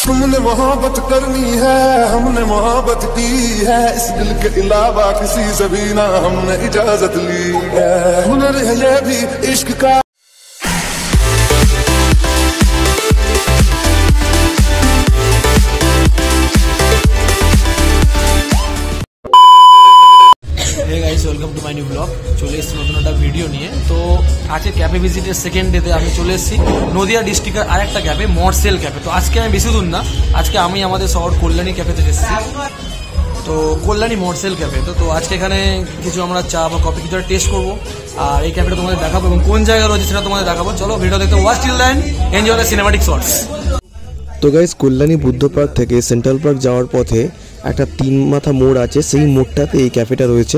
तुमने मोहब्बत करनी है, हमने मोहब्बत की है, इस दिल के अलावा किसी से भी ना हमने इजाजत ली है। हुनर है ये भी इश्क का। Welcome to my new blog. চলে এসেছি নতুন একটা ভিডিও নিয়ে। তো আজকে ক্যাফে ভিজিটের সেকেন্ড ডেতে আমি চলে এসেছি নদিয়া ডিস্ট্রিক্টের আরেকটা ক্যাফে, মর্সেল ক্যাফে। তো আজকে আমি বেশি দূর না, আজকে আমি আমাদের শহর কল্যাণী ক্যাফেতে এসেছি। তো কল্যাণী মর্সেল ক্যাফে। তো আজকে এখানে কিছু আমরা চা বা কফি কিছু টেস্ট করবো, আর এই ক্যাফেটা তোমাদের দেখাবো এবং কোন জায়গায় রয়েছে সেটা তোমাদের দেখাবো। চলো ভিডিও দেখতে watch till then, enjoy the cinematic shots. তো গাইস, কল্যাণী বুদ্ধ পার্ক থেকে সেন্ট্রাল পার্ক যাওয়ার পথে একটা 3 মাথা মোড় আছে, সেই মোড়টাতে এই ক্যাফেটা রয়েছে,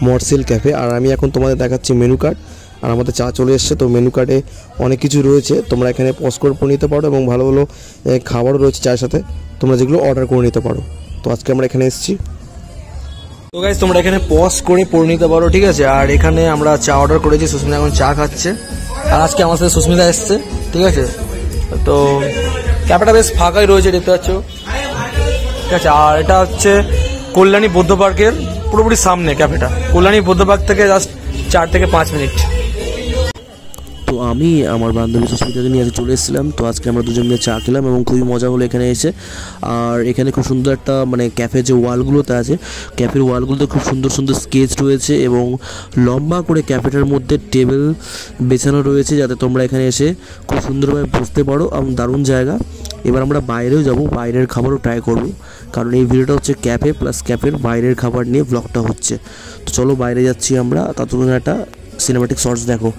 মর্সেল ক্যাফে। আর আমি এখন তোমাদের দেখাচ্ছি মেনু কার্ড। আর আমাদের চা চলে এসছে। তো মেনু কার্ডে অনেক কিছু রয়েছে, তোমরা এখানে পজ করে নিতে পারো এবং ভালো ভালো খাবারও রয়েছে চায়ের সাথে, তোমরা যেগুলো অর্ডার করে নিতে পারো। তো আজকে আমরা এখানে এসেছি। তো গাইস, তোমরা এখানে পজ করে পড়ে নিতে পারো, ঠিক আছে। আর এখানে আমরা চা অর্ডার করেছি, সুস্মিতা এখন চা খাচ্ছে। আর আজকে আমার সাথে সুস্মিতা এসছে, ঠিক আছে। তো ক্যাফেটা বেশ ফাঁকাই রয়েছে, দেখতে পাচ্ছ, ঠিক আছে। আর এটা হচ্ছে কল্যাণী বৌদ্ধ পার্কের পুরোপুরি সামনে ক্যাফেটা, কল্যাণী বৌদ্ধ পার্ক থেকে জাস্ট 4 থেকে 5 মিনিট। তো আমি আমার বান্ধবী সুস্মিতাকে নিয়ে চলে এসেছিলাম। তো আজকে আমরা দুজন মিলে চা খেলাম এবং খুবই মজা হলো এখানে এসে। আর এখানে খুব সুন্দর একটা ক্যাফের যে ওয়ালগুলোতে আছে, ক্যাফের ওয়ালগুলোতে খুব সুন্দর সুন্দর স্কেচ রয়েছে এবং লম্বা করে ক্যাফেটার মধ্যে টেবিল বেছানো রয়েছে, যাতে তোমরা এখানে এসে খুব সুন্দরভাবে বসতে পারো। দারুণ জায়গা। এবার আমরা বাইরেও যাব, বাইরের খাবারও ট্রাই করব, কারণ এই ভিডিওটা হচ্ছে ক্যাফে প্লাস ক্যাফের বাইরের খাবার নিয়ে ব্লগটা হচ্ছে। তো চলো বাইরে যাচ্ছি আমরা, ততক্ষণ একটা সিনেমাটিক শর্টস দেখো।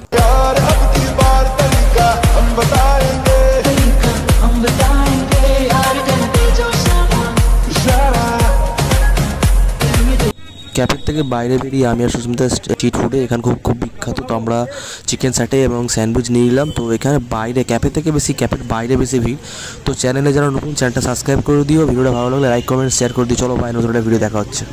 ক্যাফের থেকে বাইরে বেরিয়ে আমি আর সুস্মিতা স্ট্রিট ফুডে এখানে খুব বিখ্যাত। তো আমরা চিকেন স্যাটে এবং স্যান্ডউইচ নিয়ে নিলাম। তো এখানে বাইরে ক্যাফে থেকে বেশি ক্যাফের বাইরে বেশি ভিড়। তো চ্যানেলে যারা নতুন, চ্যানেলটা সাবস্ক্রাইব করে দিও। ভিডিওটা ভালো লাগলে লাইক কমেন্ট শেয়ার করে দিও। চলো বাইরে নতুন একটা ভিডিও দেখা হচ্ছে।